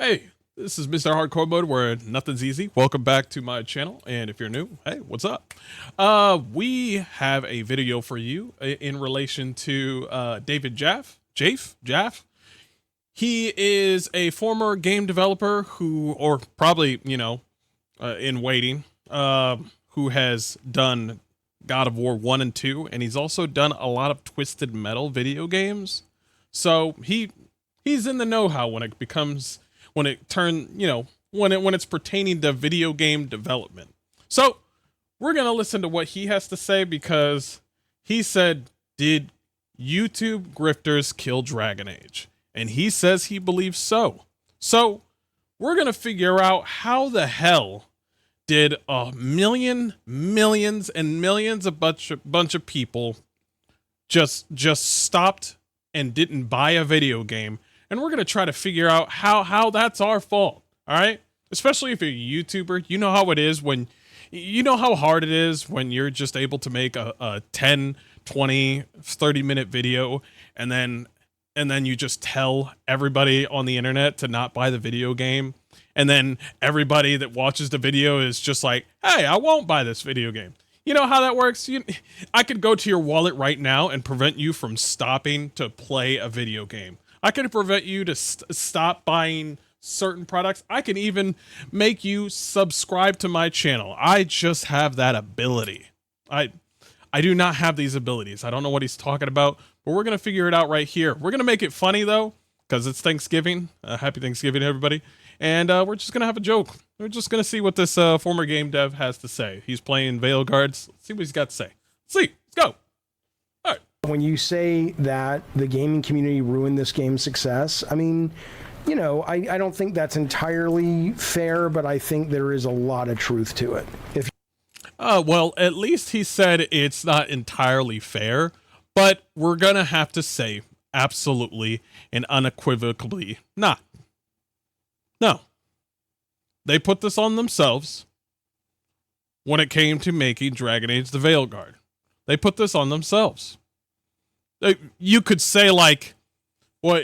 Hey, this is Mr. Hardcore Mode where nothing's easy. Welcome back to my channel, and if you're new, hey, what's up? We have a video for you in relation to David Jaff. He is a former game developer who, or probably, in waiting, who has done God of War 1 and 2, and he's also done a lot of Twisted Metal video games. So he's in the know-how when it becomes when it's pertaining to video game development. So we're gonna listen to what he has to say because he said, "Did YouTube grifters kill Dragon Age?" And he says he believes so. So we're gonna figure out how the hell did millions and millions of bunch of people just stopped and didn't buy a video game. And we're going to try to figure out how that's our fault. All right. Especially if you're a YouTuber, you know how it is when you know how hard it is when you're just able to make a 10, 20, 30-minute video. And then you just tell everybody on the internet to not buy the video game. And then everybody that watches the video is just like, hey, I won't buy this video game. You know how that works? I could go to your wallet right now and prevent you from stopping to play a video game. I could prevent you to stop buying certain products. I can even make you subscribe to my channel. I just have that ability. I do not have these abilities. I don't know what he's talking about, but we're going to figure it out right here. We're going to make it funny, though, because it's Thanksgiving. Happy Thanksgiving, everybody. And we're just going to have a joke. We're just going to see what this former game dev has to say. He's playing Veilguard. Let's see what he's got to say. Let's see. Let's go. All right. When you say that the gaming community ruined this game's success, I mean, I don't think that's entirely fair, but I think there is a lot of truth to it. Well, at least he said it's not entirely fair, but we're going to have to say absolutely and unequivocally not. No. They put this on themselves when it came to making Dragon Age the Veilguard. They put this on themselves. You could say like, well,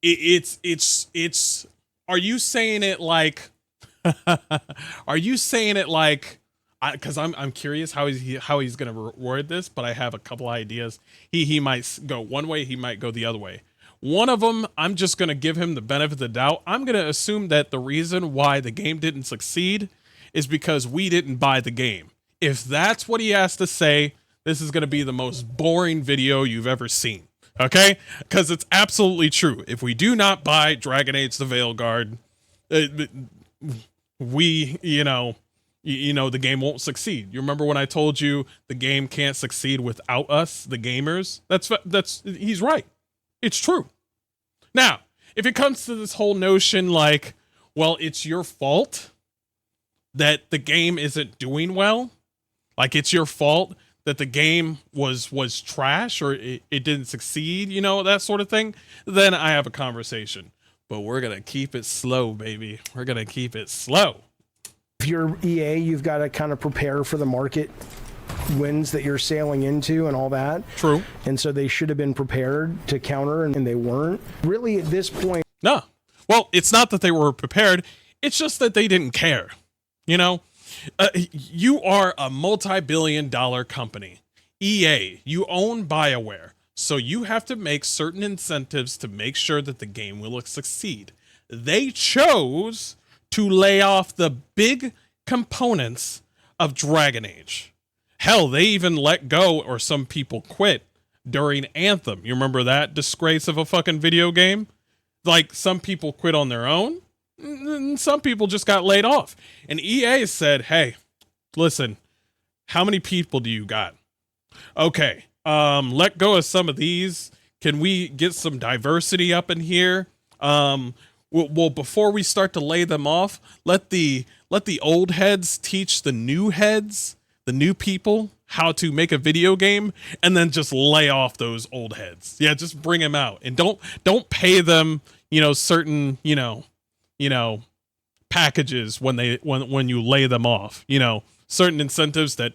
it's. Are you saying it like? Are you saying it like? Because I'm curious how he's gonna word this, but I have a couple ideas. He might go one way, he might go the other way. One of them, I'm just gonna give him the benefit of the doubt. I'm gonna assume that the reason why the game didn't succeed is because we didn't buy the game. If that's what he has to say, this is going to be the most boring video you've ever seen, okay? Because it's absolutely true. If we do not buy Dragon Age the Veilguard, the game won't succeed. You remember when I told you the game can't succeed without us, the gamers? He's right. It's true. Now, if it comes to this whole notion like, well, it's your fault that the game isn't doing well, like it's your fault that the game was trash or it didn't succeed, that sort of thing, then I have a conversation. But we're going to keep it slow, baby. We're going to keep it slow. If you're EA, you've got to kind of prepare for the market winds that you're sailing into and all that. True. And so they should have been prepared to counter, and they weren't. Really, at this point... No. Well, it's not that they were prepared. It's just that they didn't care. You are a multi-billion-dollar company. EA, you own BioWare, so you have to make certain incentives to make sure that the game will succeed. They chose to lay off the big components of Dragon Age. Hell, they even let go, or some people quit, during Anthem. You remember that disgrace of a fucking video game? Like, some people quit on their own. Some people just got laid off. And EA said, hey, listen, how many people do you got? Okay, let go of some of these. Can we get some diversity up in here? Well, before we start to lay them off, let the old heads teach the new heads, the new people, how to make a video game, and then just lay off those old heads. Yeah, just bring them out. And don't pay them, certain, packages when you lay them off, certain incentives that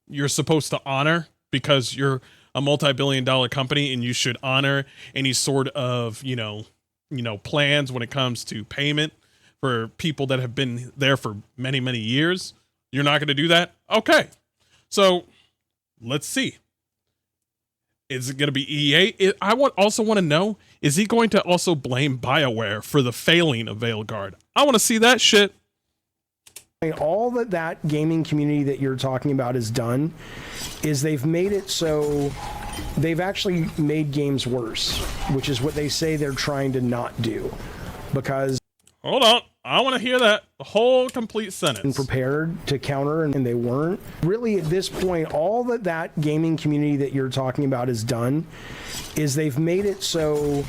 you're supposed to honor because you're a multi-billion-dollar company and you should honor any sort of, plans when it comes to payment for people that have been there for many, many years. You're not going to do that? Okay. So let's see. Is it going to be EA? I also want to know, is he going to also blame BioWare for the failing of Veilguard? I want to see that shit. All that gaming community that you're talking about has done is they've made it so they've actually made games worse, which is what they say they're trying to not do. Because hold on, I want to hear that whole complete sentence. Prepared to counter, and they weren't. Really, at this point, all that gaming community that you're talking about has done is they've made it so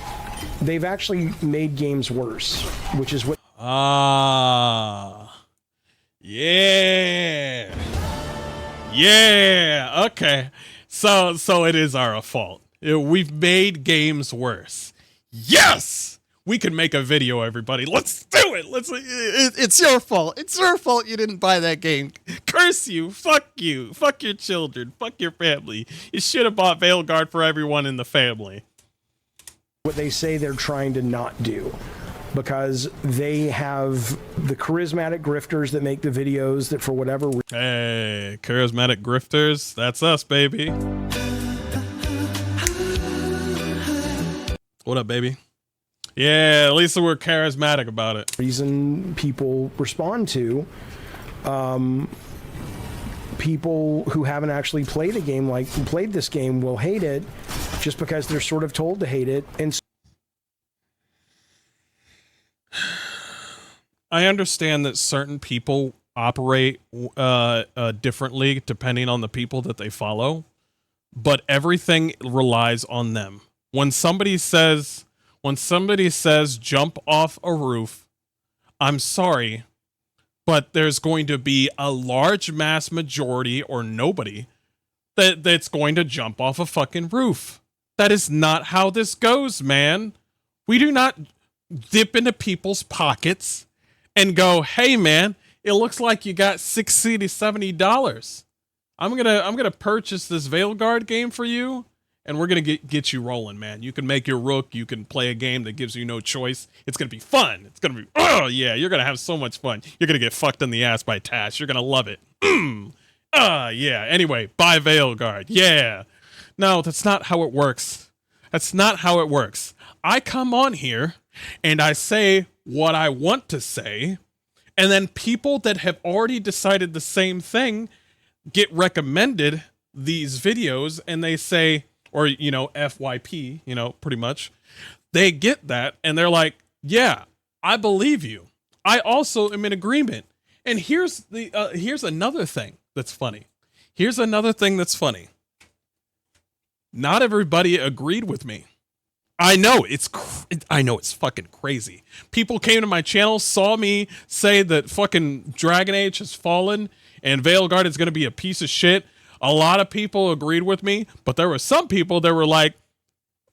they've actually made games worse, which is what. Yeah. Yeah. Okay. So it is our fault. We've made games worse. Yes. We can make a video, everybody. Let's do it. It's your fault. It's your fault you didn't buy that game. Curse you. Fuck you. Fuck your children. Fuck your family. You should have bought Veilguard for everyone in the family. What they say they're trying to not do. Because they have the charismatic grifters that make the videos that for whatever reason. Hey, charismatic grifters. That's us, baby. What up, baby? Yeah, at least we're charismatic about it. Reason people respond to people who haven't actually played this game will hate it just because they're sort of told to hate it. And I understand that certain people operate differently depending on the people that they follow, but everything relies on them. When somebody says jump off a roof, I'm sorry, but there's going to be a large mass majority or nobody that's going to jump off a fucking roof. That is not how this goes, man. We do not dip into people's pockets and go, hey man, it looks like you got $60 to $70. I'm gonna purchase this Veilguard game for you, and we're gonna get you rolling, man. You can make your rook, you can play a game that gives you no choice. It's gonna be fun. It's gonna be, oh yeah, you're gonna have so much fun. You're gonna get fucked in the ass by Tash. You're gonna love it. Yeah. Anyway, buy Veilguard. Yeah. No, that's not how it works. That's not how it works. I come on here and I say what I want to say, and then people that have already decided the same thing get recommended these videos, and they say, or FYP, pretty much, they get that and they're like, yeah, I believe you. I also am in agreement. And here's another thing that's funny. Not everybody agreed with me. I know it's fucking crazy. People came to my channel, saw me say that fucking Dragon Age has fallen and Veilguard is going to be a piece of shit. A lot of people agreed with me, but there were some people that were like,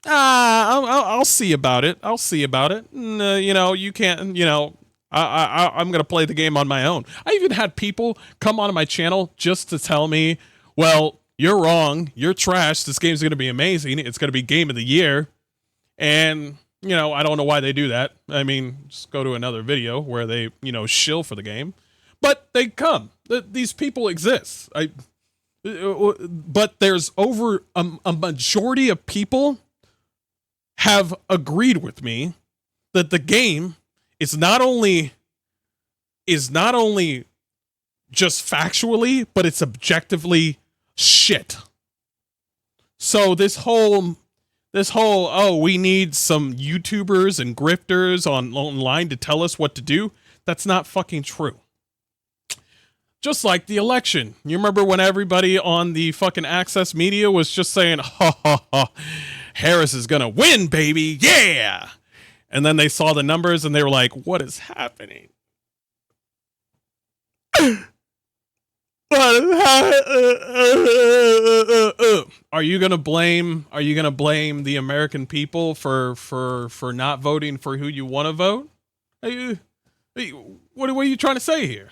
I'll see about it. I'll see about it. You can't, I'm going to play the game on my own. I even had people come onto my channel just to tell me, well, you're wrong. You're trash. This game's going to be amazing. It's going to be game of the year. And, I don't know why they do that. I mean, just go to another video where they, shill for the game. But they come. These people exist. But there's over a majority of people have agreed with me that the game is not only just factually, but it's objectively shit. So this whole, oh, we need some YouTubers and grifters online to tell us what to do. That's not fucking true. Just like the election. You remember when everybody on the fucking Access Media was just saying, ha ha ha, Harris is gonna win, baby, yeah! And then they saw the numbers and they were like, what is happening? Are you gonna blame the American people for not voting for who you want to vote? What are you trying to say here?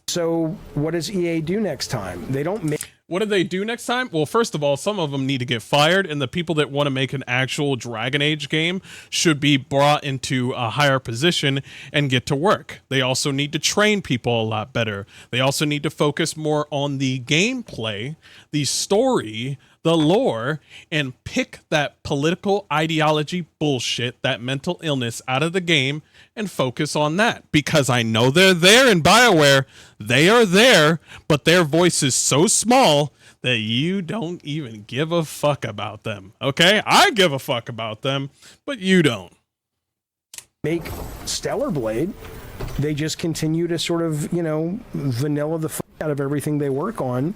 So what does EA do next time? They don't make... What do they do next time? Well, first of all, some of them need to get fired, and the people that want to make an actual Dragon Age game should be brought into a higher position and get to work. They also need to train people a lot better. They also need to focus more on the gameplay, the story, the lore, and pick that political ideology bullshit, that mental illness out of the game and focus on that. Because I know they're there in BioWare. They are there, but their voice is so small that you don't even give a fuck about them. Okay? I give a fuck about them, but you don't. Make Stellar Blade. They just continue to sort of, you know, vanilla the fuck out of everything they work on.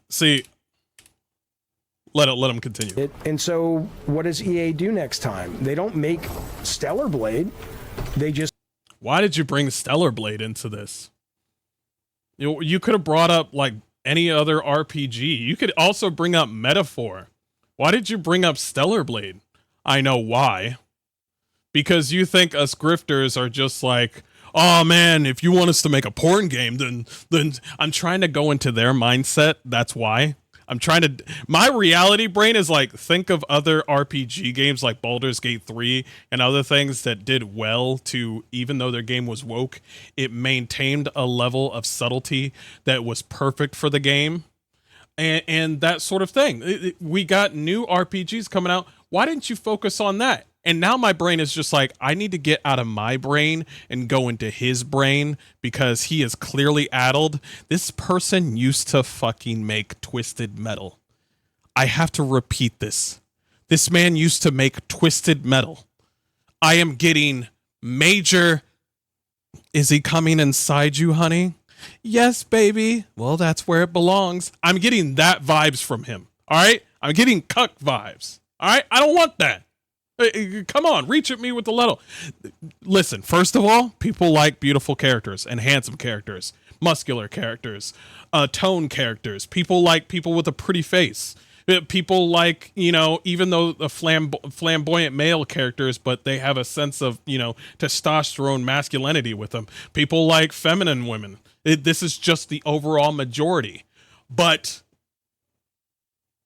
See, let them continue. And so what does EA do next time? They don't make Stellar Blade. They just... Why did you bring Stellar Blade into this? You could have brought up like any other RPG. You could also bring up Metaphor. Why did you bring up Stellar Blade? I know why. Because you think us grifters are just like, oh man, if you want us to make a porn game, then I'm trying to go into their mindset. That's why. My reality brain is like, think of other RPG games like Baldur's Gate 3 and other things that did well to, even though their game was woke, it maintained a level of subtlety that was perfect for the game. And that sort of thing. We got new RPGs coming out. Why didn't you focus on that? And now my brain is just like, I need to get out of my brain and go into his brain because he is clearly addled. This person used to fucking make Twisted Metal. I have to repeat this. This man used to make Twisted Metal. I am getting major... Is he coming inside you, honey? Yes, baby. Well, that's where it belongs. I'm getting that vibes from him. All right? I'm getting cuck vibes. All right? I don't want that. Come on, reach at me with the level. Listen, first of all, people like beautiful characters and handsome characters, muscular characters, tone characters. People like people with a pretty face. People like, you know, even though the flamboyant male characters, but they have a sense of, you know, testosterone masculinity with them. People like feminine women. This is just the overall majority. But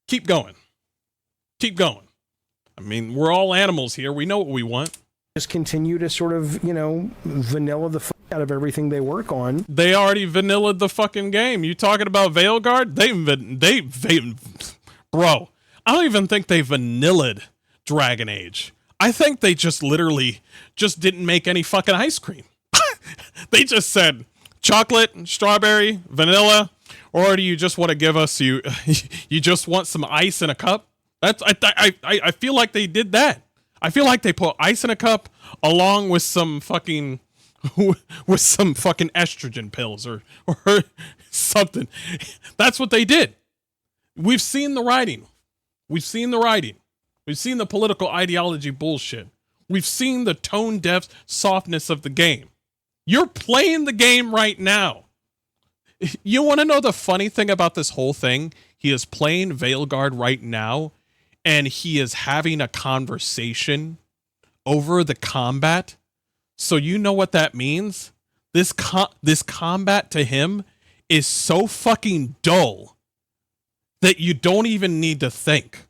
keep going. Keep going. I mean, we're all animals here. We know what we want. Just continue to sort of, you know, vanilla the fuck out of everything they work on. They already vanillaed the fucking game. You talking about Veilguard? Bro, I don't even think they vanillaed Dragon Age. I think they just literally just didn't make any fucking ice cream. They just said chocolate, strawberry, vanilla, or do you just want to give us you just want some ice in a cup? I feel like they did that. I feel like they put ice in a cup along with some fucking estrogen pills or something. That's what they did. We've seen the writing. We've seen the writing. We've seen the political ideology bullshit. We've seen the tone deaf softness of the game. You're playing the game right now. You want to know the funny thing about this whole thing? He is playing Veilguard right now, and he is having a conversation over the combat. So you know what that means? This combat to him is so fucking dull that you don't even need to think.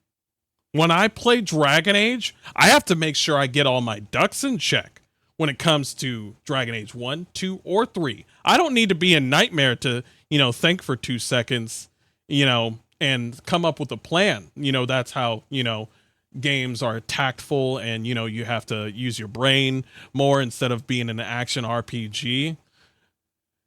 When I play Dragon Age, I have to make sure I get all my ducks in check when it comes to Dragon Age 1, 2, or 3. I don't need to be a nightmare to, think for 2 seconds, and come up with a plan. That's how, games are tactful and, you have to use your brain more instead of being an action RPG.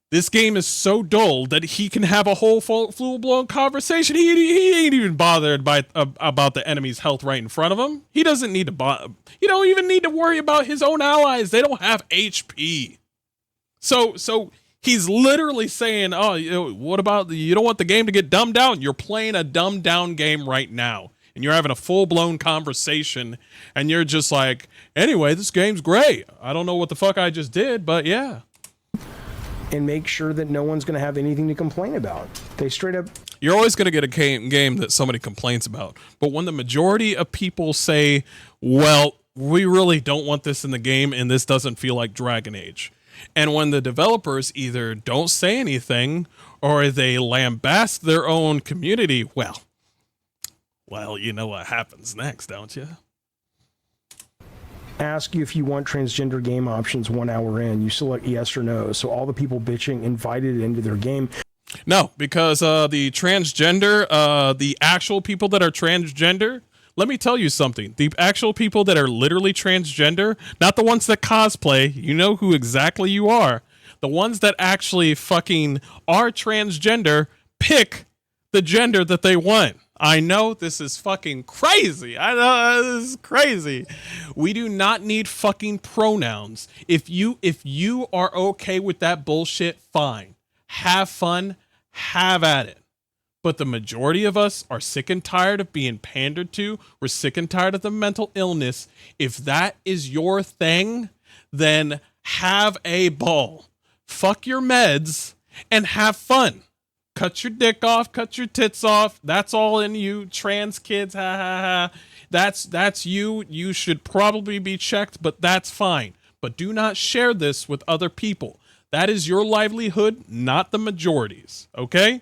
This game is so dull that he can have a whole full-blown conversation. He ain't even bothered about the enemy's health right in front of him. He doesn't need to he don't even need to worry about his own allies. They don't have HP. So he's literally saying, "Oh, what about you don't want the game to get dumbed down? You're playing a dumbed down game right now, and you're having a full-blown conversation, and you're just like, anyway, this game's great. I don't know what the fuck I just did, but yeah." And make sure that no one's going to have anything to complain about. They straight up... You're always going to get a game that somebody complains about. But when the majority of people say, well, we really don't want this in the game and this doesn't feel like Dragon Age, And when the developers either don't say anything or they lambast their own community, well, you know what happens next, don't you? Ask you if you want transgender game options 1 hour in. You select yes or no. So all the people bitching invited into their game. No, because the transgender, the actual people that are transgender, let me tell you something. The actual people that are literally transgender, not the ones that cosplay, you know who exactly you are. The ones that actually fucking are transgender pick the gender that they want. I know this is fucking crazy. I know this is crazy. We do not need fucking pronouns. If you are okay with that bullshit, fine. Have fun, have at it. But the majority of us are sick and tired of being pandered to. We're sick and tired of the mental illness. If that is your thing, then have a ball. Fuck your meds and have fun. Cut your dick off, cut your tits off. That's all in you, trans kids. Ha ha ha. That's you. You should probably be checked, but that's fine. But do not share this with other people. That is your livelihood, not the majority's. Okay?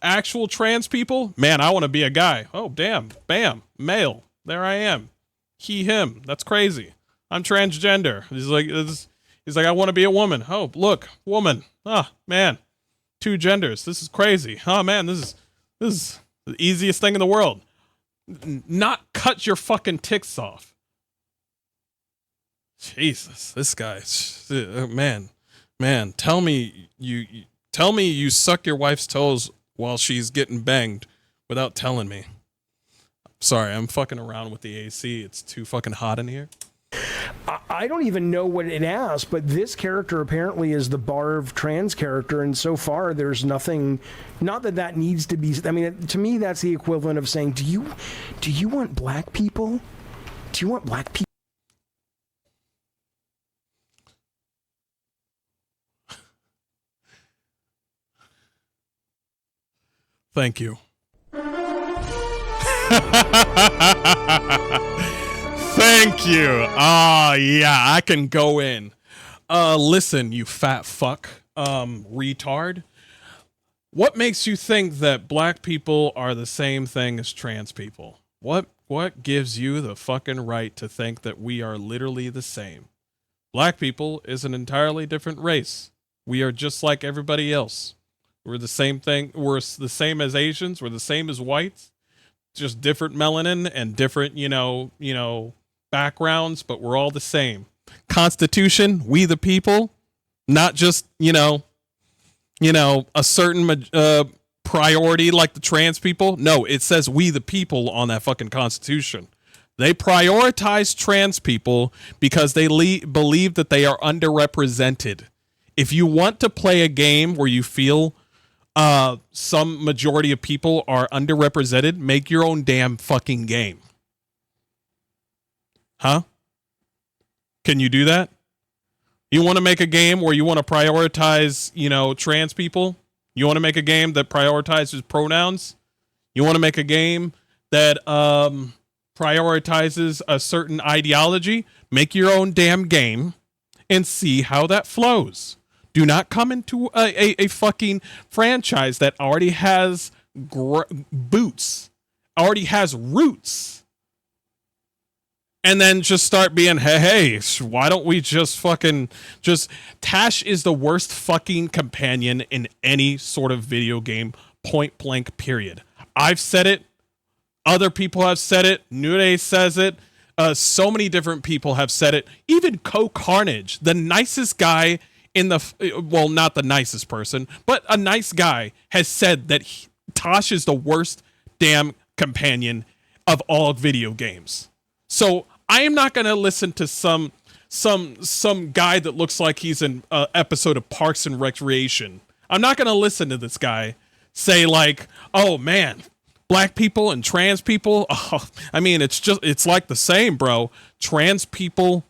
Actual trans people, man, I want to be a guy. Oh, damn. Bam. Male. There I am. He, him. That's crazy. I'm transgender. He's like, I want to be a woman. Oh, look, woman. Ah, man. 2 genders. This is crazy. Oh man, this is the easiest thing in the world. Not cut your fucking ticks off. Jesus, this guy, man. Tell me you suck your wife's toes while she's getting banged without telling me. Sorry, I'm fucking around with the AC. It's too fucking hot in here. I don't even know what it asks, but this character apparently is the Barv trans character, and so far there's nothing. Not that that needs to be. I mean, to me, that's the equivalent of saying, "Do you want black people? Do you want black people?" Thank you. Thank you. Yeah, I can go in. Listen, you fat fuck, retard. What makes you think that black people are the same thing as trans people? What gives you the fucking right to think that we are literally the same? Black people is an entirely different race. We are just like everybody else. We're the same thing. We're the same as Asians. We're the same as whites. Just different melanin and different, you know, backgrounds, but we're all the same. Constitution, we the people, not just, you know, a certain priority like the trans people. No, it says we the people on that fucking Constitution. They prioritize trans people because they believe that they are underrepresented. If you want to play a game where you feel some majority of people are underrepresented, make your own damn fucking game. Huh? Can you do that? You want to make a game where you want to prioritize, you know, trans people? You want to make a game that prioritizes pronouns? You want to make a game that prioritizes a certain ideology? Make your own damn game and see how that flows. Do not come into a fucking franchise that already has boots, already has roots, and then just start being, hey, why don't we just Tash is the worst fucking companion in any sort of video game, point blank, period. I've said it. Other people have said it. Nude says it. So many different people have said it. Even Carnage, the nicest guy well, not the nicest person, but a nice guy, has said that Tosh is the worst damn companion of all video games. So I am not going to listen to some guy that looks like he's in an episode of Parks and Recreation. I'm not going to listen to this guy say like, oh man, black people and trans people. Oh, I mean, it's like the same, bro. Trans people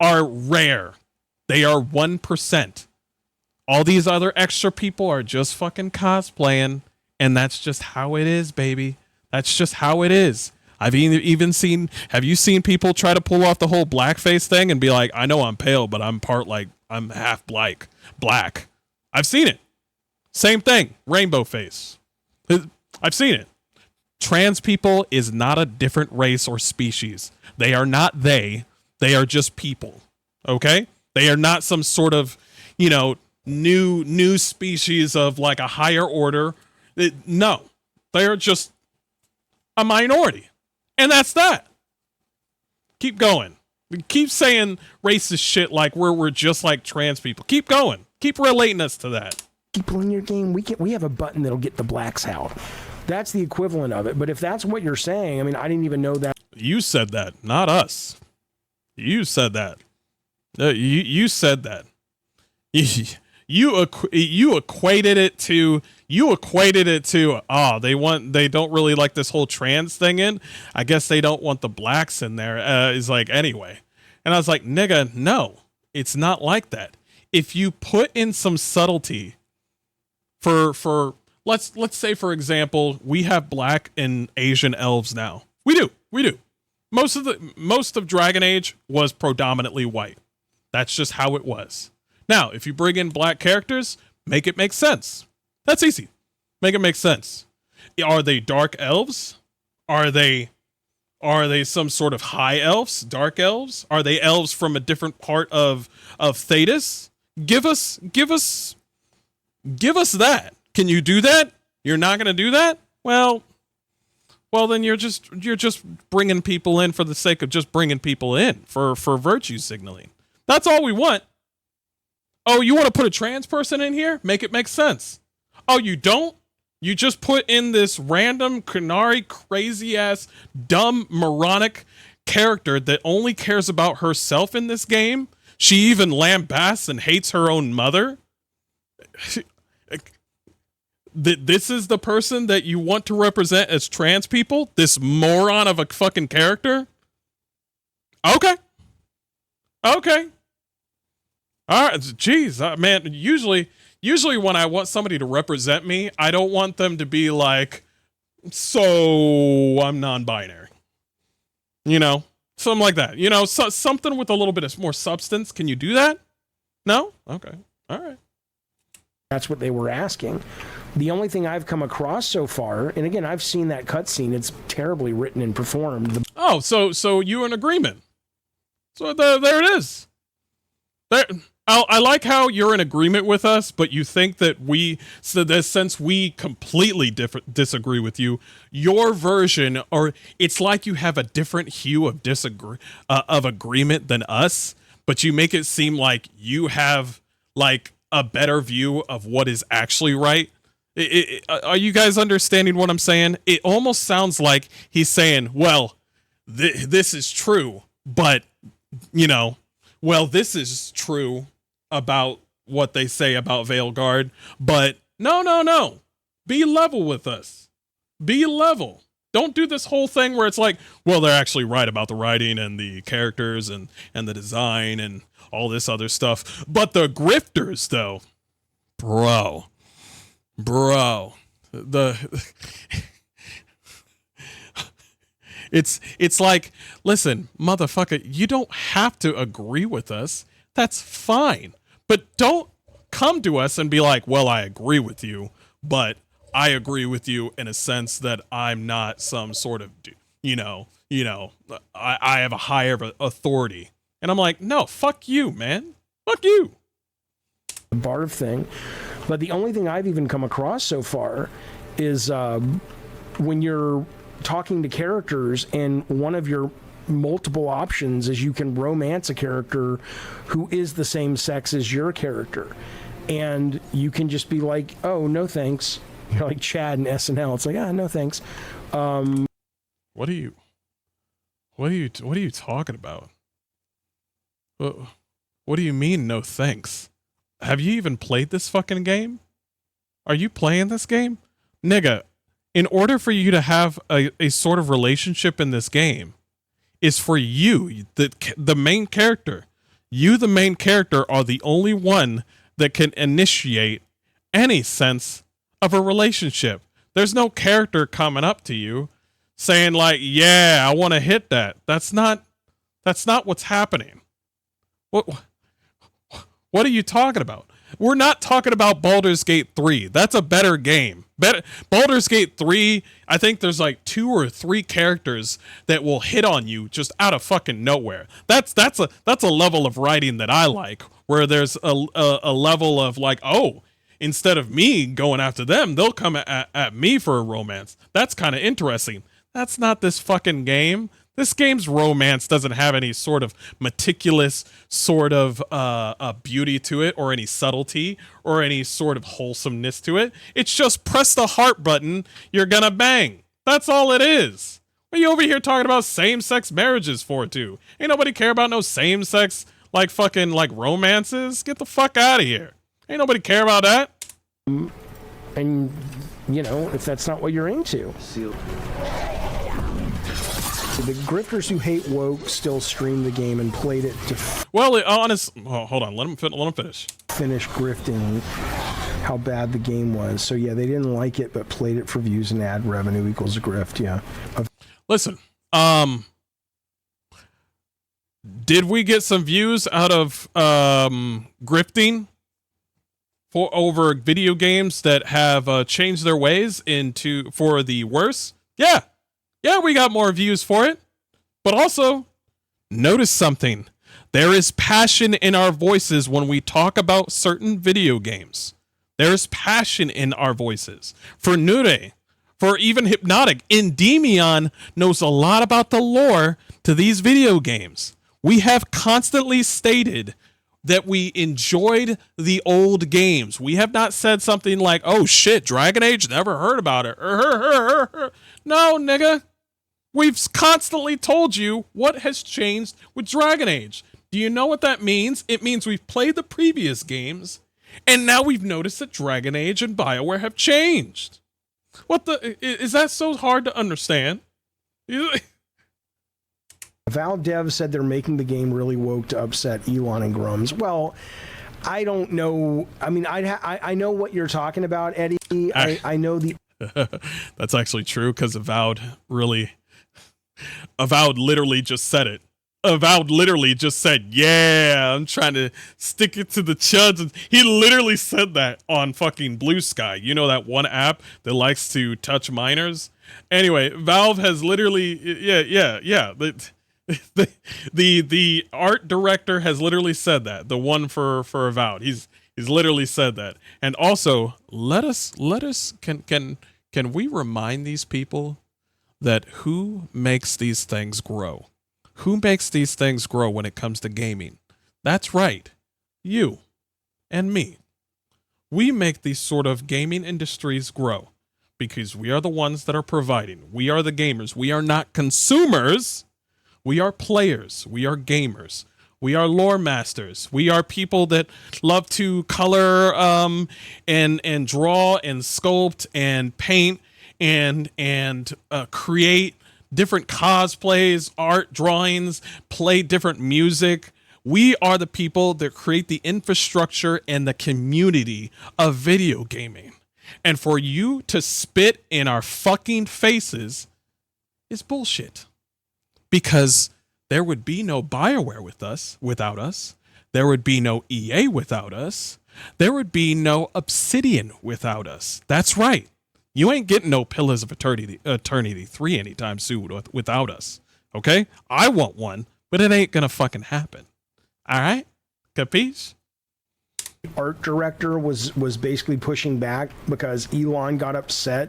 are rare. They are 1%. All these other extra people are just fucking cosplaying, and that's just how it is, baby. That's just how it is. I've even seen, have you seen people try to pull off the whole blackface thing and be like, I know I'm pale, but I'm part like I'm half black. I've seen it. Same thing. Rainbow face. I've seen it. Trans people is not a different race or species. They are not they. They are just people. Okay? They are not some sort of, new species of like a higher order. No. They are just a minority. And that's that. Keep going. Keep saying racist shit like we're just like trans people. Keep going. Keep relating us to that. People in your game, we have a button that'll get the blacks out. That's the equivalent of it. But if that's what you're saying, I mean, I didn't even know that. You said that, not us. You said that. You said that. You equated it to. Oh, they don't really like this whole trans thing in. I guess they don't want the blacks in there. Is like anyway, and I was like, nigga, no, it's not like that. If you put in some subtlety, for let's say for example, we have black and Asian elves now. We do. Most of Dragon Age was predominantly white. That's just how it was. Now, if you bring in black characters, make it make sense. That's easy. Make it make sense. Are they dark elves? Are they some sort of high elves, dark elves? Are they elves from a different part of Thetis? Give us that. Can you do that? You're not going to do that? Well, then you're just bringing people in for the sake of just bringing people in for virtue signaling. That's all we want. Oh, you want to put a trans person in here? Make it make sense. Oh, you don't? You just put in this random, canary, crazy-ass, dumb, moronic character that only cares about herself in this game? She even lambasts and hates her own mother? This is the person that you want to represent as trans people? This moron of a fucking character? Okay. All right. Jeez, man, usually when I want somebody to represent me, I don't want them to be like, so I'm non-binary. Something like that. Something with a little bit of more substance. Can you do that? No? Okay. All right. That's what they were asking. The only thing I've come across so far, and again, I've seen that cutscene. It's terribly written and performed. So you're in agreement. So there it is. I like how you're in agreement with us, but you think that since we completely disagree with you, your version, or it's like you have a different hue of agreement than us, but you make it seem like you have like a better view of what is actually right. Are you guys understanding what I'm saying? It almost sounds like he's saying, well, this is true, but well, this is true about what they say about Veilguard, but no. Be level with us. Be level. Don't do this whole thing where it's like, well, they're actually right about the writing and the characters and the design and all this other stuff. But the grifters, though, bro, it's like, listen, motherfucker, you don't have to agree with us. That's fine. But don't come to us and be like, well, I agree with you, but I agree with you in a sense that I'm not some sort of, I have a higher authority. And I'm like, no, fuck you, man. Fuck you. Barf thing. But the only thing I've even come across so far is when you're talking to characters and one of your multiple options is you can romance a character who is the same sex as your character. And you can just be like, oh, no thanks. You're like Chad and SNL. It's like, no thanks. What are you talking about? What do you mean, no thanks? Have you even played this fucking game? Are you playing this game? Nigga, in order for you to have a sort of relationship in this game, is for you, the main character. You, the main character, are the only one that can initiate any sense of a relationship. There's no character coming up to you saying like, yeah, I want to hit that. That's not what's happening. What are you talking about? We're not talking about Baldur's Gate 3. That's a better game. Baldur's Gate 3, I think there's like 2 or 3 characters that will hit on you just out of fucking nowhere. That's a level of writing that I like, where there's a level of like, oh, instead of me going after them, they'll come at me for a romance. That's kind of interesting. That's not this fucking game. This game's romance doesn't have any sort of meticulous sort of beauty to it, or any subtlety, or any sort of wholesomeness to it. It's just press the heart button, you're gonna bang. That's all it is. What are you over here talking about same-sex marriages for, too? Ain't nobody care about no same-sex, like, fucking, like, romances? Get the fuck out of here. Ain't nobody care about that. And, you know, if that's not what you're into. The grifters who hate woke still stream the game and played it to well, hold on, let him finish. Finish grifting how bad the game was. So yeah, they didn't like it, but played it for views and ad revenue equals a grift. Yeah. Listen, did we get some views out of grifting for over video games that have changed their ways for the worse? Yeah. Yeah, we got more views for it. But also, notice something. There is passion in our voices when we talk about certain video games. There is passion in our voices. For Nure, for even Hypnotic, Endymion knows a lot about the lore to these video games. We have constantly stated that we enjoyed the old games. We have not said something like, oh shit, Dragon Age, never heard about it. No, nigga. We've constantly told you what has changed with Dragon Age. Do you know what that means? It means we've played the previous games, and now we've noticed that Dragon Age and BioWare have changed. What the... Is that so hard to understand? Valve devs said they're making the game really woke to upset Elon and Grums. Well, I don't know. I mean, I know what you're talking about, Eddie. I know the... That's actually true, because Avowed literally just said it. Avowed literally just said, yeah, I'm trying to stick it to the chuds. He literally said that on fucking Blue Sky. You know, that one app that likes to touch minors? Anyway, Valve has literally, yeah. The art director has literally said that. The one for Avowed. He's literally said that. And also, can we remind these people that who makes these things grow? Who makes these things grow when it comes to gaming? That's right. You and me. We make these sort of gaming industries grow because we are the ones that are providing. We are the gamers. We are not consumers. We are players. We are gamers. We are lore masters. We are people that love to color and draw and sculpt and paint and create different cosplays, art, drawings, play different music. We are the people that create the infrastructure and the community of video gaming. And for you to spit in our fucking faces is bullshit. Because there would be no BioWare without us. There would be no EA without us. There would be no Obsidian without us. That's right. You ain't getting no Pillars of Eternity 3 anytime soon without us. Okay? I want one, but it ain't gonna fucking happen. All right? Capiche? Art director was basically pushing back because Elon got upset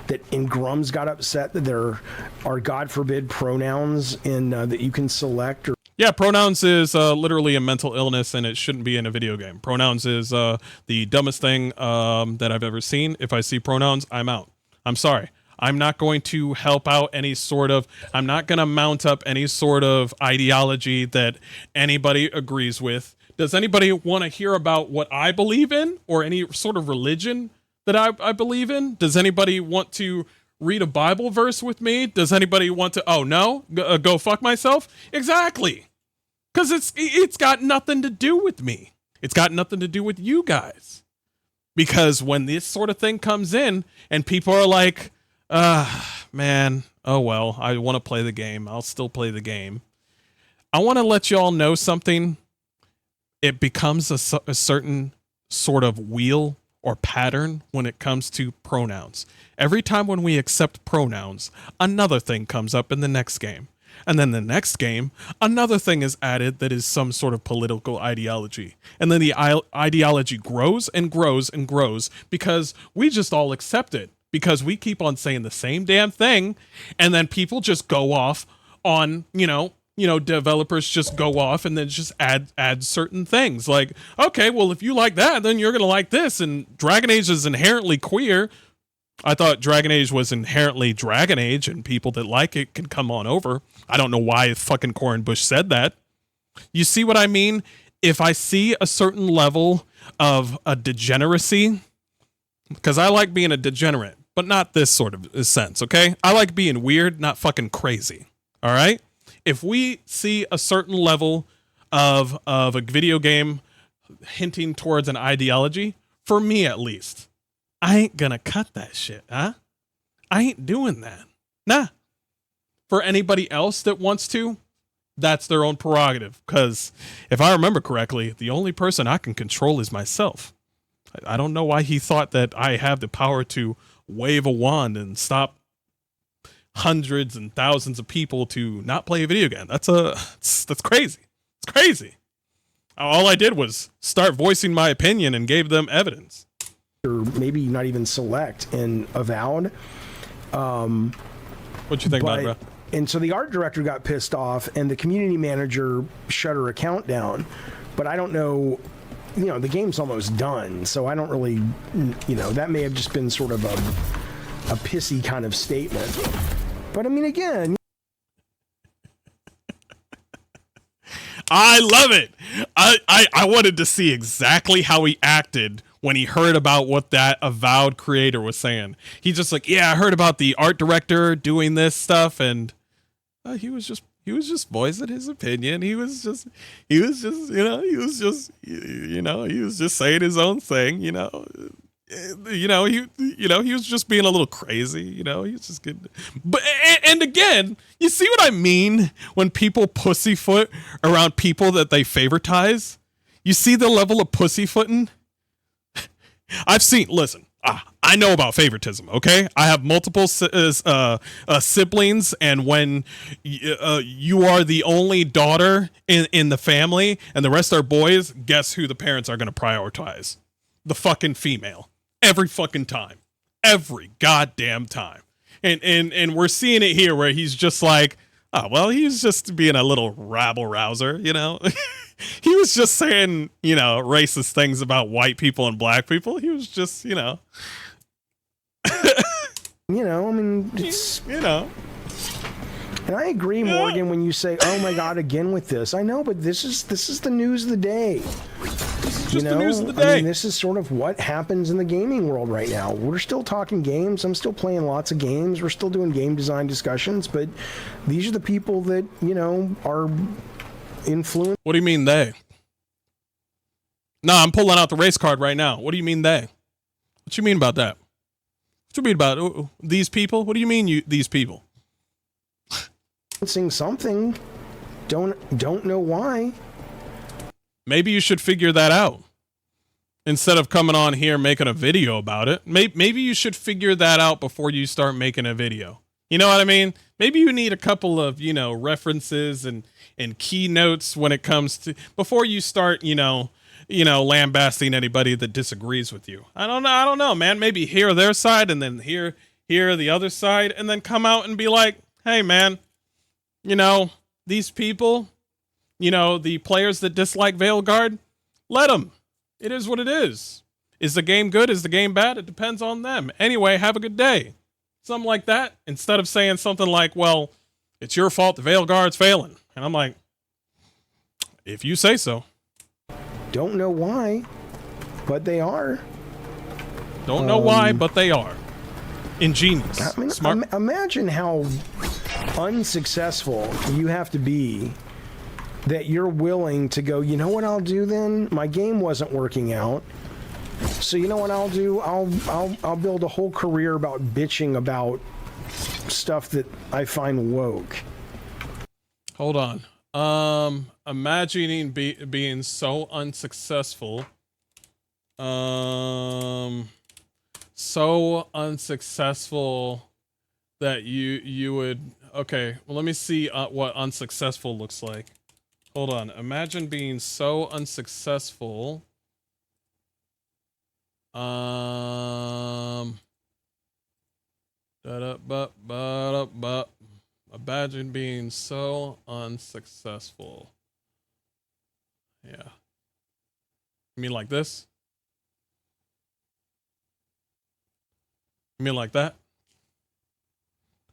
and Grums got upset that there are, God forbid, pronouns in that you can select. Yeah, pronouns is literally a mental illness, and it shouldn't be in a video game. Pronouns is the dumbest thing that I've ever seen. If I see pronouns, I'm out. I'm sorry. I'm not going to help out I'm not going to mount up any sort of ideology that anybody agrees with. Does anybody want to hear about what I believe in or any sort of religion that I believe in? Does anybody want to read a Bible verse with me? Does anybody want to, oh no, go fuck myself? Exactly. Because it's got nothing to do with me. It's got nothing to do with you guys. Because when this sort of thing comes in and people are like, man, oh well, I want to play the game. I'll still play the game. I want to let you all know something. it becomes a certain sort of wheel or pattern when it comes to pronouns. Every time when we accept pronouns, another thing comes up in the next game. And then the next game, another thing is added that is some sort of political ideology. And then the ideology grows and grows and grows because we just all accept it. Because we keep on saying the same damn thing. And then people just go off on, developers just go off and then just add certain things. Like, okay, well, if you like that, then you're going to like this. And Dragon Age is inherently queer. I thought Dragon Age was inherently Dragon Age, and people that like it can come on over. I don't know why fucking Corin Bush said that. You see what I mean? If I see a certain level of a degeneracy, because I like being a degenerate, but not this sort of sense, okay? I like being weird, not fucking crazy, all right? If we see a certain level of a video game hinting towards an ideology, for me at least, I ain't gonna cut that shit, huh? I ain't doing that. Nah. For anybody else that wants to, that's their own prerogative. Because if I remember correctly, the only person I can control is myself. I don't know why he thought that I have the power to wave a wand and stop hundreds and thousands of people to not play a video game. That's crazy. It's crazy. All I did was start voicing my opinion and gave them evidence. Or maybe not even select and Avowed. What you think about it, bro? And so the art director got pissed off and the community manager shut her account down. But I don't know, the game's almost done. So I don't really, that may have just been sort of a pissy kind of statement. But I mean, again, I love it. I wanted to see exactly how he acted when he heard about what that Avowed creator was saying. He just like, yeah, I heard about the art director doing this stuff, and he was just voicing his opinion. He was just saying his own thing. He was just being a little crazy. He was just good. But and again, you see what I mean when people pussyfoot around people that they favoritize. You see the level of pussyfooting. Listen, I know about favoritism, okay? I have multiple siblings, and when you are the only daughter in the family and the rest are boys, guess who the parents are going to prioritize? The fucking female. Every fucking time. Every goddamn time. And we're seeing it here where he's just like, oh, well, he's just being a little rabble-rouser, He was just saying, racist things about white people and black people. He was just, I mean, it's, And I agree, Morgan, when you say, "Oh my God, again with this." I know, but this is the news of the day. Just the news of the day. I mean, this is sort of what happens in the gaming world right now. We're still talking games. I'm still playing lots of games. We're still doing game design discussions, but these are the people that are influenced. What do you mean they? No, I'm pulling out the race card right now. What do you mean they? What you mean about that? What you mean about these people? What do you mean these people? Something. Don't know why. Maybe you should figure that out. Instead of coming on here making a video about it, maybe you should figure that out before you start making a video. You know what I mean? Maybe you need a couple of, references and keynotes when it comes to, before you start, lambasting anybody that disagrees with you. I don't know, man. Maybe hear their side and then hear the other side and then come out and be like, hey, man, these people, the players that dislike Veilguard, let them. It is what it is. Is the game good? Is the game bad? It depends on them. Anyway, have a good day. Something like that. Instead of saying something like, well, it's your fault the Veilguard's failing. And I'm like, if you say so. Don't know why, but they are. Don't know why, but they are. Ingenious. I mean, smart. Imagine how unsuccessful you have to be that you're willing to go, you know what I'll do then? My game wasn't working out. So you know what I'll do? I'll build a whole career about bitching about stuff that I find woke. Hold on. Imagining being so unsuccessful. So unsuccessful that you would, okay, well, let me see what unsuccessful looks like. Hold on. Imagine being so unsuccessful. Imagine being so unsuccessful. Yeah. You mean like this? You mean like that?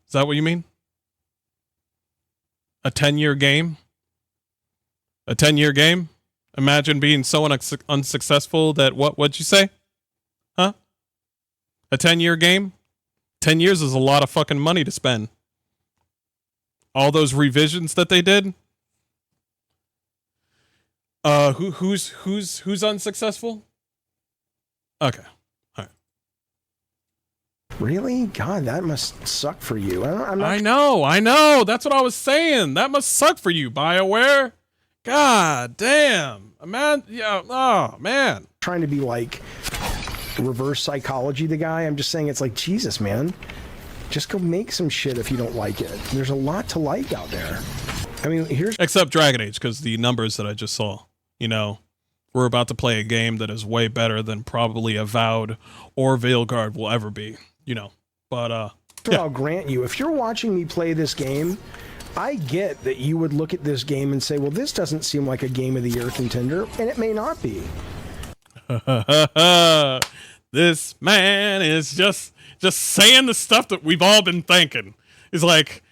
Is that what you mean? A 10-year game? A 10-year game? Imagine being so unsuccessful that what'd you say? Huh? A 10-year game? 10 years is a lot of fucking money to spend. All those revisions that they did? Who's unsuccessful? Okay. All right. Really? God, that must suck for you. I know. That's what I was saying. That must suck for you, BioWare. God damn. Man, yeah. Oh, man. Trying to be like reverse psychology the guy. I'm just saying it's like, Jesus, man. Just go make some shit if you don't like it. There's a lot to like out there. I mean, here's... Except Dragon Age, because the numbers that I just saw, you know, we're about to play a game that is way better than probably Avowed or Veilguard will ever be, you know. But, yeah. I'll grant you, if you're watching me play this game, I get that you would look at this game and say, well, this doesn't seem like a Game of the Year contender, and it may not be. This man is just saying the stuff that we've all been thinking. It's like,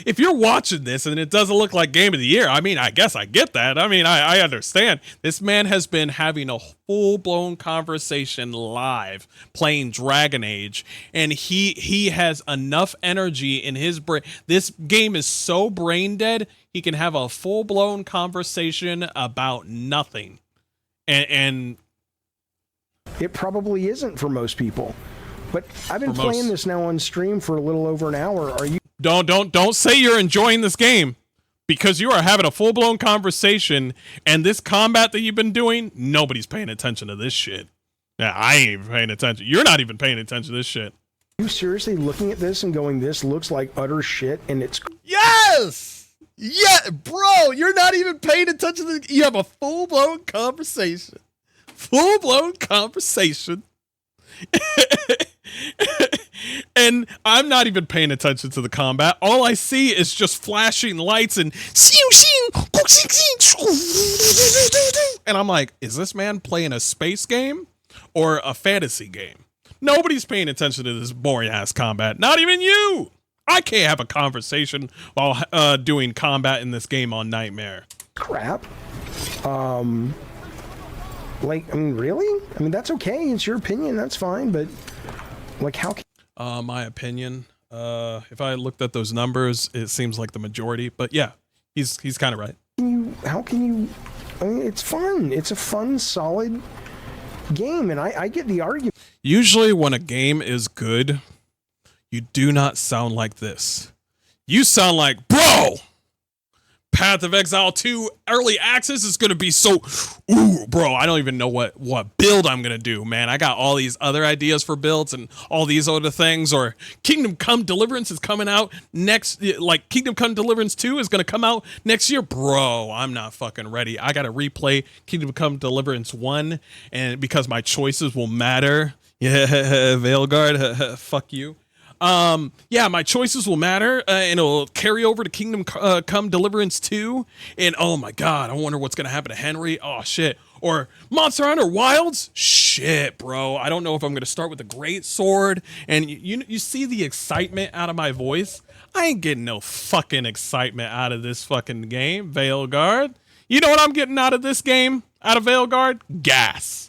if you're watching this and it doesn't look like Game of the Year, I mean, I guess I get that. I mean, I understand. This man has been having a full-blown conversation live playing Dragon Age, and he has enough energy in his brain. This game is so brain dead, he can have a full-blown conversation about nothing. And it probably isn't for most people. But I've been playing this now on stream for a little over an hour. Are you... Don't say you're enjoying this game, because you are having a full-blown conversation, and this combat that you've been doing, nobody's paying attention to this shit. Yeah, I ain't even paying attention. You're not even paying attention to this shit. Are you seriously looking at this and going, this looks like utter shit, and it's... Yes! Yeah, bro, you're not even paying attention to the... You have a full-blown conversation. Full-blown conversation. And I'm not even paying attention to the combat. All I see is just flashing lights and I'm like, is this man playing a space game or a fantasy game? Nobody's paying attention to this boring ass combat. Not even you. I can't have a conversation while doing combat in this game on Nightmare. Crap. Like, I mean, really? I mean, that's okay. It's your opinion. That's fine. But, like, how can... My opinion, if I looked at those numbers, it seems like the majority. But, yeah, he's kind of right. How can you... I mean, it's fun. It's a fun, solid game. And I get the argument. Usually when a game is good, you do not sound like this. You sound like, bro! Path of Exile 2 early access is going to be so, ooh, bro, I don't even know what build I'm going to do, man. I got all these other ideas for builds and all these other things. Or Kingdom Come Deliverance is coming out next, like Kingdom Come Deliverance 2 is going to come out next year. Bro, I'm not fucking ready. I got to replay Kingdom Come Deliverance 1 and because my choices will matter. Yeah, Veilguard, fuck you. Yeah, my choices will matter, and it'll carry over to Kingdom Come Deliverance 2, and oh my god, I wonder what's gonna happen to Henry. Oh shit. Or Monster Hunter Wilds? Shit, bro. I don't know if I'm gonna start with the Great Sword, and you see the excitement out of my voice? I ain't getting no fucking excitement out of this fucking game, Veilguard. You know what I'm getting out of this game? Out of Veilguard? Gas.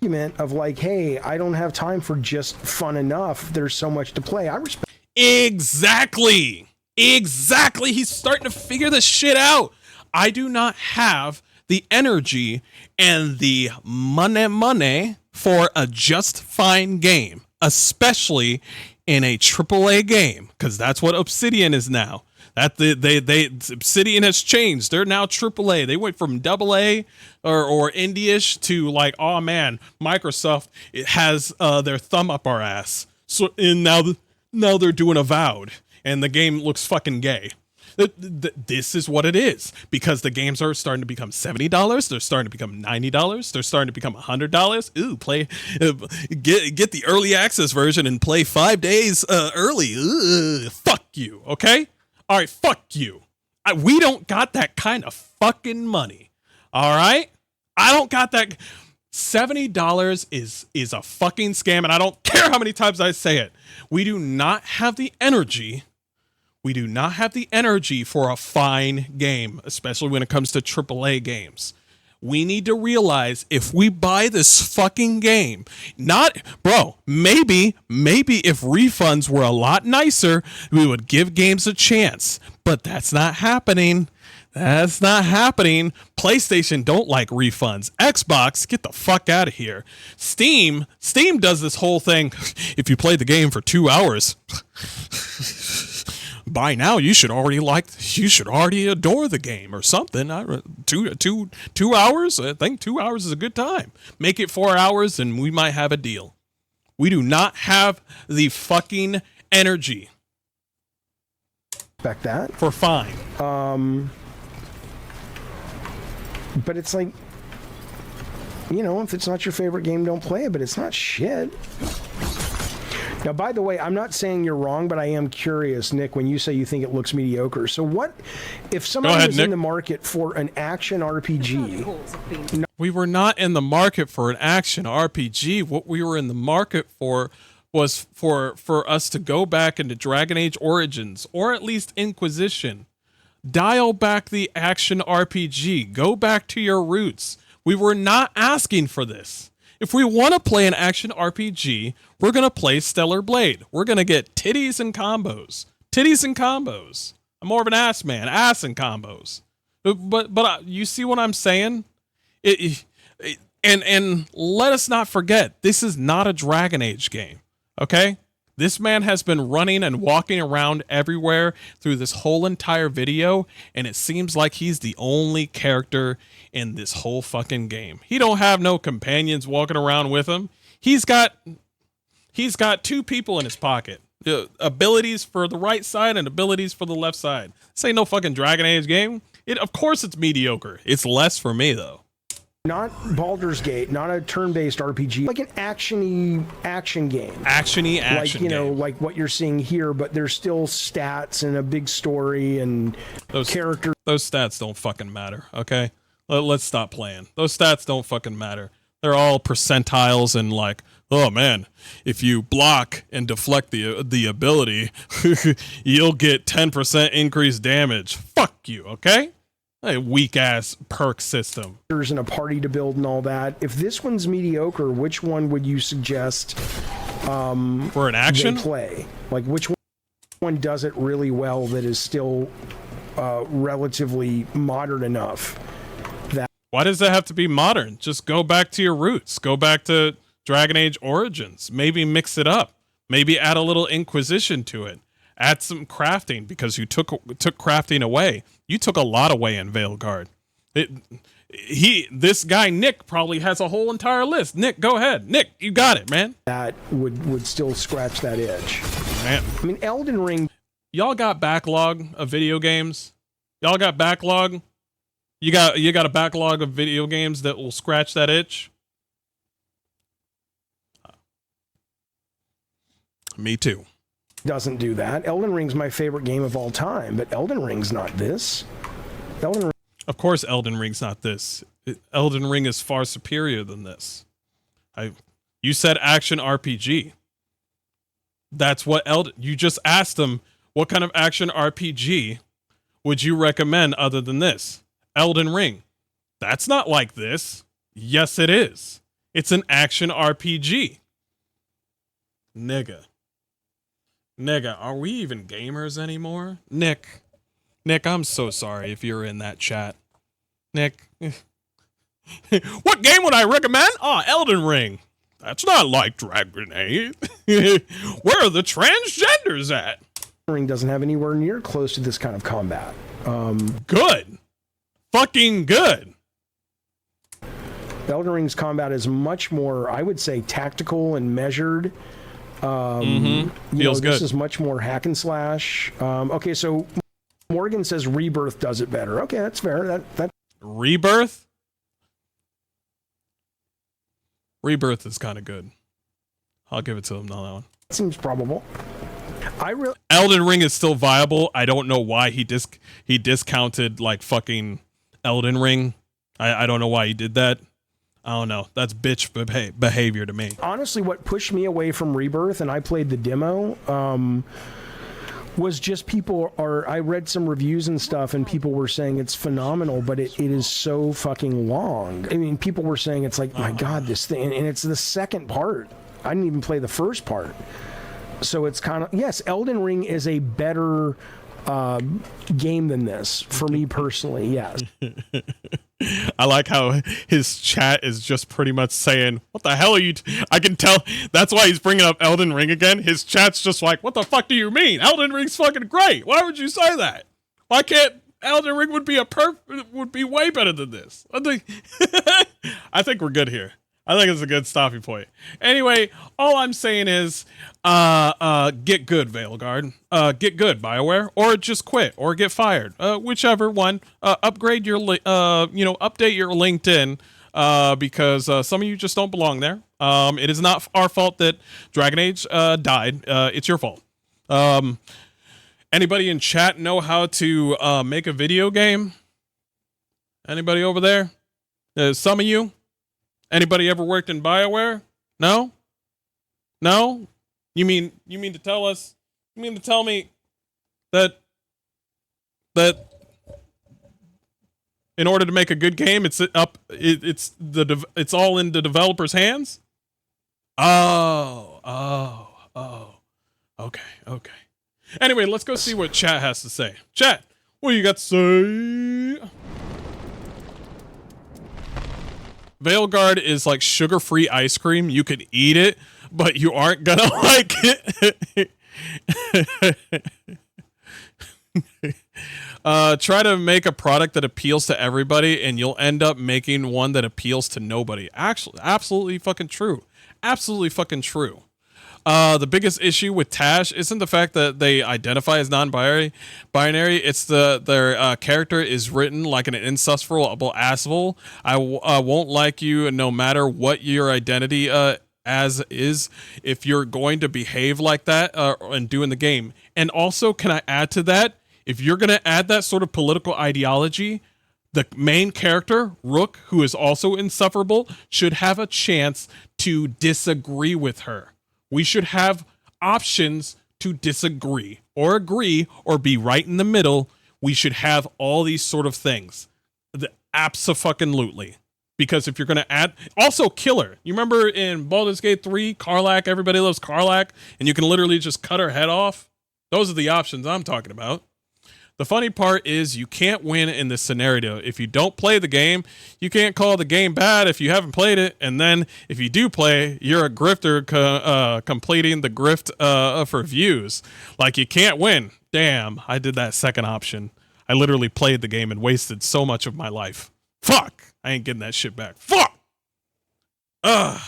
Of like, hey, I don't have time for just fun enough. There's so much to play. I respect. Exactly. He's starting to figure this shit out. I do not have the energy and the money for a just fine game, especially in a AAA game, because that's what Obsidian is now. That they Obsidian has changed. They're now AAA. They went from AA or indie-ish to like, oh man, Microsoft has their thumb up our ass. So and now they're doing Avowed, and the game looks fucking gay. This is what it is, because the games are starting to become $70. They're starting to become $90. They're starting to become $100. Ooh, get the early access version and play 5 days early. Fuck you, okay? All right, fuck you. We don't got that kind of fucking money. All right, I don't got that. $70 is a fucking scam, and I don't care how many times I say it. We do not have the energy. We do not have the energy for a fine game, especially when it comes to AAA games. We need to realize if we buy this fucking game, maybe if refunds were a lot nicer, we would give games a chance. But that's not happening. That's not happening. PlayStation don't like refunds. Xbox, get the fuck out of here. Steam does this whole thing. If you play the game for 2 hours, by now you should already adore the game or something. 2 hours? I think 2 hours is a good time. Make it 4 hours and we might have a deal. We do not have the fucking energy. Expect that. For fine. But it's like, if it's not your favorite game, don't play it, but it's not shit. Now, by the way, I'm not saying you're wrong, but I am curious, Nick, when you say you think it looks mediocre. So what if somebody was in the market for an action RPG? We were not in the market for an action RPG. What we were in the market for was for us to go back into Dragon Age Origins, or at least Inquisition. Dial back the action RPG. Go back to your roots. We were not asking for this. If we want to play an action RPG, we're going to play Stellar Blade. We're going to get titties and combos. Titties and combos. I'm more of an ass man. Ass and combos. But you see what I'm saying? And let us not forget, this is not a Dragon Age game. Okay? This man has been running and walking around everywhere through this whole entire video, and it seems like he's the only character in this whole fucking game. He don't have no companions walking around with him. He's got 2 people in his pocket. Abilities for the right side and abilities for the left side. This ain't no fucking Dragon Age game. Of course it's mediocre. It's less for me, though. Not Baldur's Gate, not a turn-based RPG, like an action game. Action-y action game. Like what you're seeing here, but there's still stats and a big story and characters. Those stats don't fucking matter, okay? Let's stop playing. Those stats don't fucking matter. They're all percentiles and like, oh man, if you block and deflect the ability, you'll get 10% increased damage. Fuck you, okay? A weak-ass perk system. There's a party to build and all that. If this one's mediocre, which one would you suggest for an action they play? Like, which one does it really well that is still relatively modern enough? Why does that have to be modern? Just go back to your roots. Go back to Dragon Age Origins. Maybe mix it up. Maybe add a little Inquisition to it. Add some crafting, because you took crafting away. You took a lot away in Veilguard. This guy Nick probably has a whole entire list. Nick, go ahead. Nick, you got it, man. That would still scratch that itch. Man. I mean, Elden Ring. Y'all got backlog of video games? Y'all got backlog? You got a backlog of video games that will scratch that itch? Me too. Doesn't do that. Elden Ring's my favorite game of all time, but Elden Ring's not this. Of course Elden Ring's not this. Elden Ring is far superior than this. You said action RPG. That's what you just asked them, what kind of action RPG would you recommend other than this? Elden Ring. That's not like this. Yes, it is. It's an action RPG. Nigga, are we even gamers anymore? Nick, I'm so sorry if you're in that chat. Nick, what game would I recommend? Elden Ring. That's not like Dragon Age. Where are the transgenders at? Ring doesn't have anywhere near close to this kind of combat. Good. Fucking good. Elden Ring's combat is much more, I would say, tactical and measured. Feels good. This is much more hack and slash. Okay, so Morgan says Rebirth does it better. Okay, that's fair. That Rebirth? Rebirth is kind of good. I'll give it to him on that one. seems probable. Elden Ring is still viable. I don't know why he discounted like fucking Elden Ring. I don't know why he did that. I don't know. That's bitch behavior to me. Honestly, what pushed me away from Rebirth, and I played the demo, was just I read some reviews and stuff, and people were saying it's phenomenal, but it is so fucking long. I mean, people were saying it's like, my God, this thing, and it's the second part. I didn't even play the first part. So it's kind of, yes, Elden Ring is a better game than this, for me personally, yes. I like how his chat is just pretty much saying, what the hell are you I can tell that's why he's bringing up Elden Ring again. His chat's just like, what the fuck do you mean? Elden Ring's fucking great. Why would you say that? Why can't Elden Ring would be way better than this? I think we're good here. I think it's a good stopping point. Anyway, all I'm saying is, get good, Veilguard. Get good, BioWare, or just quit, or get fired. Whichever one. Upgrade your, update your LinkedIn, because some of you just don't belong there. It is not our fault that Dragon Age died. It's your fault. Anybody in chat know how to make a video game? Anybody over there? Some of you? Anybody ever worked in BioWare? No? No? You mean to tell us? You mean to tell me that in order to make a good game, it's all in the developer's hands? Oh. Okay. Anyway, let's go see what chat has to say. Chat, what you got to say? Veilguard is like sugar-free ice cream. You could eat it, but you aren't gonna like it. Try to make a product that appeals to everybody, and you'll end up making one that appeals to nobody. Actually, absolutely fucking true. Absolutely fucking true. The biggest issue with Tash isn't the fact that they identify as non-binary. It's their character is written like an insufferable asshole. I won't like you no matter what your identity as is if you're going to behave like that and do in the game. And also, can I add to that? If you're going to add that sort of political ideology, the main character, Rook, who is also insufferable, should have a chance to disagree with her. We should have options to disagree or agree or be right in the middle. We should have all these sort of things. Abso-fucking-lutely. Because if you're going to add... Also, Killer. You remember in Baldur's Gate 3, Karlach, everybody loves Karlach, and you can literally just cut her head off? Those are the options I'm talking about. The funny part is you can't win in this scenario. If you don't play the game, you can't call the game bad if you haven't played it. And then if you do play, you're a grifter completing the grift for views. Like, you can't win. Damn, I did that second option. I literally played the game and wasted so much of my life. Fuck, I ain't getting that shit back. Fuck. Ugh.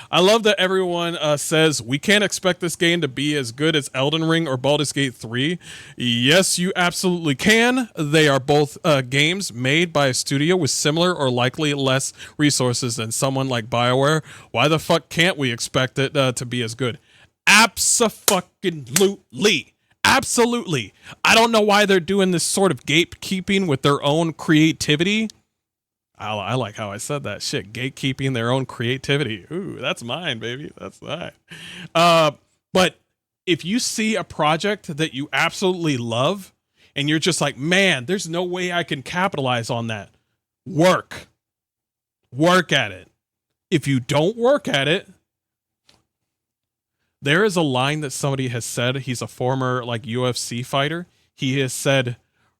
I love that everyone says we can't expect this game to be as good as Elden Ring or Baldur's Gate 3. Yes, you absolutely can. They are both games made by a studio with similar or likely less resources than someone like BioWare. Why the fuck can't we expect it to be as good? Abso-fucking-lutely. Absolutely. I don't know why they're doing this sort of gatekeeping with their own creativity. I like how I said that shit. Gatekeeping their own creativity. Ooh, that's mine, baby. That's mine. But if you see a project that you absolutely love and you're just like, man, there's no way I can capitalize on that. Work at it. If you don't work at it, there is a line that somebody has said. He's a former like UFC fighter. He has said,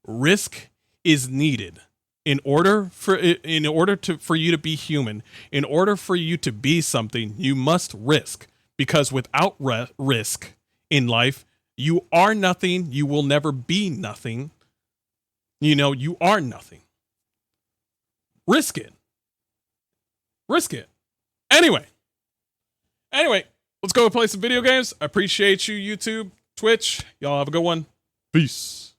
risk is needed. In order for you to be human, in order for you to be something, you must risk. Because without risk in life, You are nothing. You will never be nothing. You know, you are nothing. Risk it. Risk it. Anyway, let's go play some video games. I appreciate you, YouTube, Twitch. Y'all have a good one. Peace.